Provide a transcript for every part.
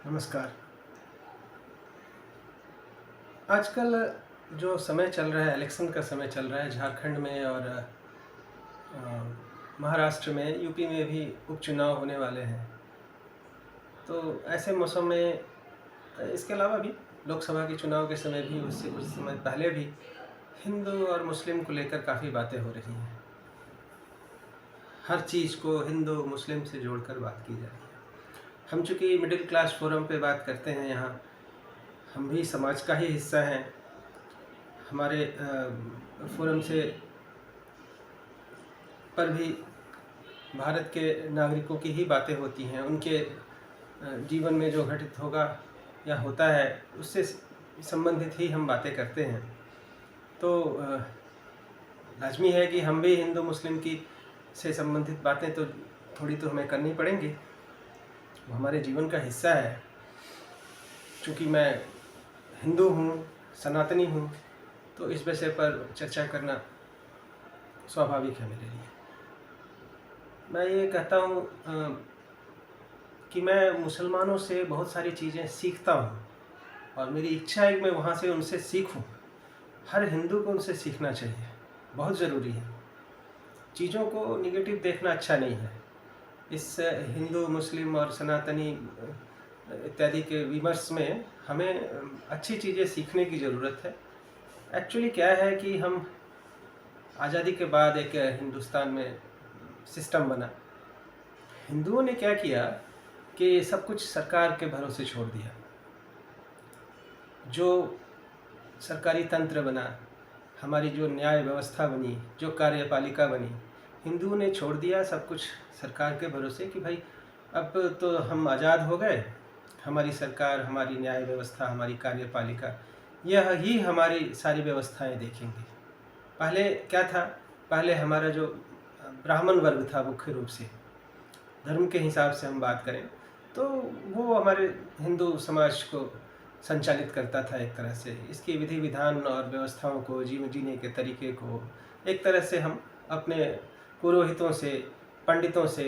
नमस्कार। आजकल जो समय चल रहा है, इलेक्शन का समय चल रहा है झारखंड में और महाराष्ट्र में, यूपी में भी उपचुनाव होने वाले हैं। तो ऐसे मौसम में इसके अलावा भी लोकसभा के चुनाव के समय भी, उससे कुछ समय पहले भी हिंदू और मुस्लिम को लेकर काफ़ी बातें हो रही हैं। हर चीज़ को हिंदू मुस्लिम से जोड़कर बात की जा रही है। हम चूँकि मिडिल क्लास फोरम पे बात करते हैं यहाँ, हम भी समाज का ही हिस्सा हैं। हमारे फोरम से पर भी भारत के नागरिकों की ही बातें होती हैं। उनके जीवन में जो घटित होगा या होता है, उससे संबंधित ही हम बातें करते हैं। तो लाजमी है कि हम भी हिंदू मुस्लिम की से संबंधित बातें तो थोड़ी तो हमें करनी पड़ेंगी। वो हमारे जीवन का हिस्सा है। चूँकि मैं हिंदू हूँ, सनातनी हूँ, तो इस विषय पर चर्चा करना स्वाभाविक है मेरे लिए। मैं ये कहता हूँ कि मैं मुसलमानों से बहुत सारी चीज़ें सीखता हूँ और मेरी इच्छा है कि मैं वहाँ से उनसे सीखूँ। हर हिंदू को उनसे सीखना चाहिए, बहुत ज़रूरी है। चीज़ों को निगेटिव देखना अच्छा नहीं है। इस हिंदू, मुस्लिम और सनातनी इत्यादि के विमर्श में हमें अच्छी चीज़ें सीखने की ज़रूरत है। एक्चुअली क्या है कि हम आज़ादी के बाद एक हिंदुस्तान में सिस्टम बना। हिंदुओं ने क्या किया कि सब कुछ सरकार के भरोसे छोड़ दिया। जो सरकारी तंत्र बना, हमारी जो न्याय व्यवस्था बनी, जो कार्यपालिका बनी, हिंदुओं ने छोड़ दिया सब कुछ सरकार के भरोसे कि भाई अब तो हम आज़ाद हो गए, हमारी सरकार, हमारी न्याय व्यवस्था, हमारी कार्यपालिका यह ही हमारी सारी व्यवस्थाएं देखेंगी। पहले क्या था? पहले हमारा जो ब्राह्मण वर्ग था, मुख्य रूप से धर्म के हिसाब से हम बात करें तो वो हमारे हिंदू समाज को संचालित करता था। एक तरह से इसकी विधि विधान और व्यवस्थाओं को, जीवन जीने के तरीके को एक तरह से हम अपने पुरोहितों से, पंडितों से,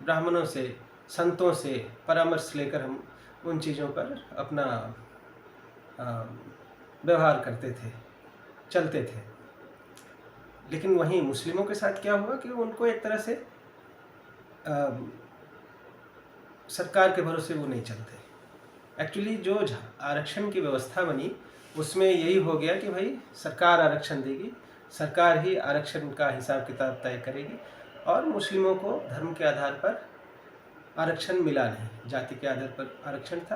ब्राह्मणों से, संतों से परामर्श लेकर हम उन चीज़ों पर अपना व्यवहार करते थे, चलते थे। लेकिन वहीं मुस्लिमों के साथ क्या हुआ कि उनको एक तरह से सरकार के भरोसे वो नहीं चलते। एक्चुअली जो आरक्षण की व्यवस्था बनी उसमें यही हो गया कि भाई सरकार आरक्षण देगी, सरकार ही आरक्षण का हिसाब किताब तय करेगी। और मुस्लिमों को धर्म के आधार पर आरक्षण मिला नहीं, जाति के आधार पर आरक्षण था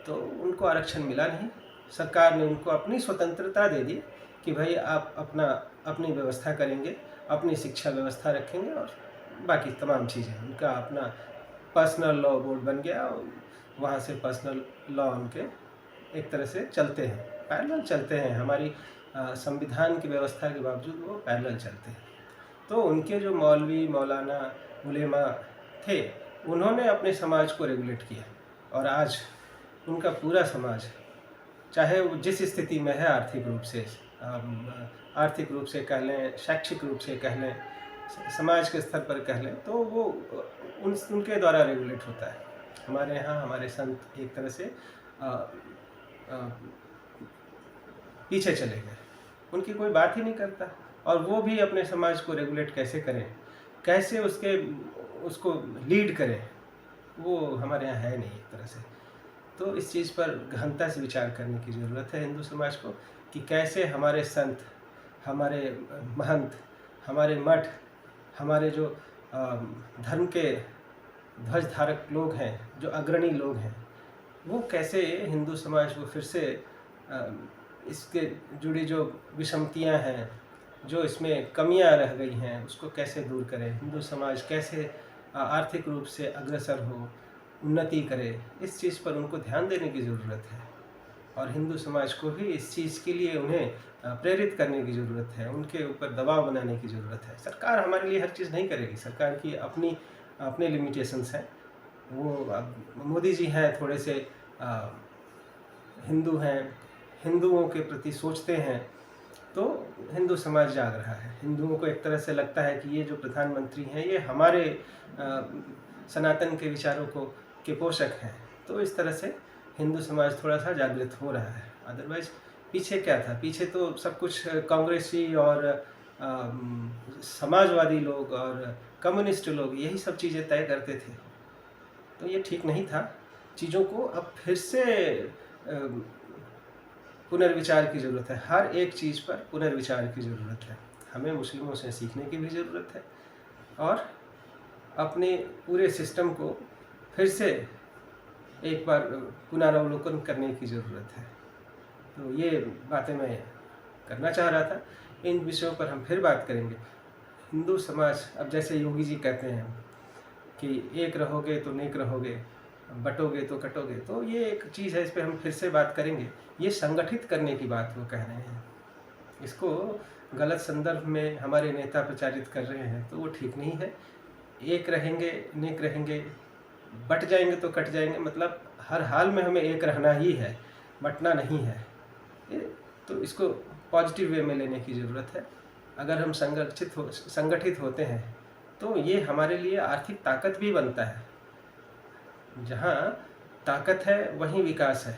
तो उनको आरक्षण मिला नहीं। सरकार ने उनको अपनी स्वतंत्रता दे दी कि भाई आप अपनी व्यवस्था करेंगे, अपनी शिक्षा व्यवस्था रखेंगे और बाकी तमाम चीज़ें। उनका अपना पर्सनल लॉ बोर्ड बन गया, वहाँ से पर्सनल लॉ उनके एक तरह से चलते हैं, पैरेलल चलते हैं। हमारी संविधान की व्यवस्था के बावजूद वो पैरेलल चलते हैं। तो उनके जो मौलवी, मौलाना, उलेमा थे, उन्होंने अपने समाज को रेगुलेट किया और आज उनका पूरा समाज, चाहे वो जिस स्थिति में है आर्थिक रूप से कह लें, शैक्षिक रूप से कह लें, समाज के स्तर पर कह लें, तो वो उनके द्वारा रेगुलेट होता है। हमारे यहाँ हमारे संत एक तरह से पीछे चले गए, उनकी कोई बात ही नहीं करता। और वो भी अपने समाज को रेगुलेट कैसे करें, कैसे उसको लीड करें, वो हमारे यहाँ है नहीं एक तरह से। तो इस चीज़ पर गहनता से विचार करने की ज़रूरत है हिंदू समाज को कि कैसे हमारे संत, हमारे महंत, हमारे मठ, हमारे जो धर्म के ध्वज धारक लोग हैं, जो अग्रणी लोग हैं, वो कैसे हिंदू समाज को फिर से इसके जुड़ी जो विषमतियां हैं, जो इसमें कमियां रह गई हैं, उसको कैसे दूर करें। हिंदू समाज कैसे आर्थिक रूप से अग्रसर हो, उन्नति करे, इस चीज़ पर उनको ध्यान देने की ज़रूरत है। और हिंदू समाज को भी इस चीज़ के लिए उन्हें प्रेरित करने की ज़रूरत है, उनके ऊपर दबाव बनाने की ज़रूरत है। सरकार हमारे लिए हर चीज़ नहीं करेगी, सरकार की अपने लिमिटेशंस हैं। वो मोदी जी हैं, थोड़े से हिंदू हैं, हिंदुओं के प्रति सोचते हैं, तो हिंदू समाज जाग रहा है। हिंदुओं को एक तरह से लगता है कि ये जो प्रधानमंत्री हैं, ये हमारे सनातन के विचारों के पोषक हैं। तो इस तरह से हिंदू समाज थोड़ा सा जागृत हो रहा है। अदरवाइज़ पीछे क्या था, पीछे तो सब कुछ कांग्रेसी और समाजवादी लोग और कम्युनिस्ट लोग यही सब चीज़ें तय करते थे। तो ये ठीक नहीं था। चीज़ों को अब फिर से पुनर्विचार की ज़रूरत है। हर एक चीज़ पर पुनर्विचार की ज़रूरत है। हमें मुस्लिमों से सीखने की भी ज़रूरत है और अपने पूरे सिस्टम को फिर से एक बार पुनरावलोकन करने की ज़रूरत है। तो ये बातें मैं करना चाह रहा था। इन विषयों पर हम फिर बात करेंगे। हिंदू समाज, अब जैसे योगी जी कहते हैं कि एक रहोगे तो नेक रहोगे, बटोगे तो कटोगे, तो ये एक चीज़ है, इस पे हम फिर से बात करेंगे। ये संगठित करने की बात वो कह रहे हैं। इसको गलत संदर्भ में हमारे नेता प्रचारित कर रहे हैं, तो वो ठीक नहीं है। एक रहेंगे, नेक रहेंगे, बट जाएंगे तो कट जाएंगे, मतलब हर हाल में हमें एक रहना ही है, बटना नहीं है। तो इसको पॉजिटिव वे में लेने की ज़रूरत है। अगर हम संगठित होते हैं तो ये हमारे लिए आर्थिक ताकत भी बनता है। जहाँ ताकत है वहीं विकास है,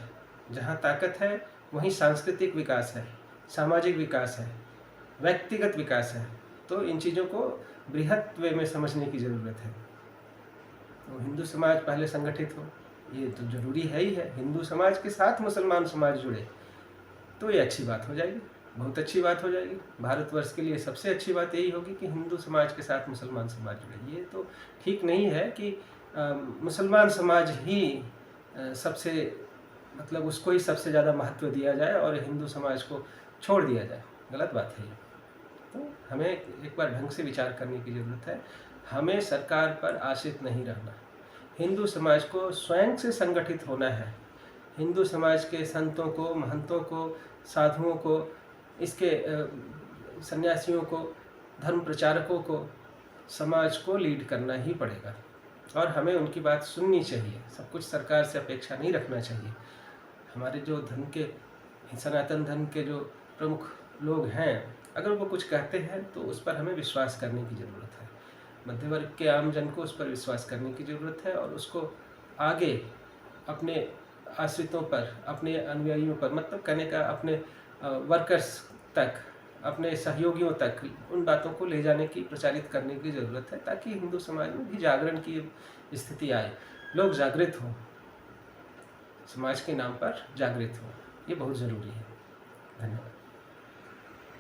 जहाँ ताकत है वहीं सांस्कृतिक विकास है, सामाजिक विकास है, व्यक्तिगत विकास है। तो इन चीज़ों को बृहत वे में समझने की ज़रूरत है। तो हिंदू समाज पहले संगठित हो, ये तो ज़रूरी है ही है। हिंदू समाज के साथ मुसलमान समाज जुड़े तो ये अच्छी बात हो जाएगी, बहुत अच्छी बात हो जाएगी। भारतवर्ष के लिए सबसे अच्छी बात यही होगी कि हिंदू समाज के साथ मुसलमान समाज जुड़े। ये तो ठीक नहीं है कि मुसलमान समाज ही सबसे, मतलब उसको ही सबसे ज़्यादा महत्व दिया जाए और हिंदू समाज को छोड़ दिया जाए। गलत बात है ये। तो हमें एक बार ढंग से विचार करने की ज़रूरत है। हमें सरकार पर आश्रित नहीं रहना। हिंदू समाज को स्वयं से संगठित होना है। हिंदू समाज के संतों को, महंतों को, साधुओं को, इसके सन्यासियों को, धर्म प्रचारकों को, समाज को लीड करना ही पड़ेगा और हमें उनकी बात सुननी चाहिए। सब कुछ सरकार से अपेक्षा नहीं रखना चाहिए। हमारे जो धर्म के, सनातन धर्म के जो प्रमुख लोग हैं, अगर वो कुछ कहते हैं तो उस पर हमें विश्वास करने की ज़रूरत है। मध्य वर्ग के आम जन को उस पर विश्वास करने की ज़रूरत है और उसको आगे अपने आश्रितों पर, अपने अनुयायियों पर, मतलब कहने का अपने वर्कर्स तक, अपने सहयोगियों तक उन बातों को ले जाने की, प्रचारित करने की ज़रूरत है, ताकि हिंदू समाज में भी जागरण की स्थिति आए, लोग जागृत हों, समाज के नाम पर जागृत हों। ये बहुत ज़रूरी है। धन्यवाद।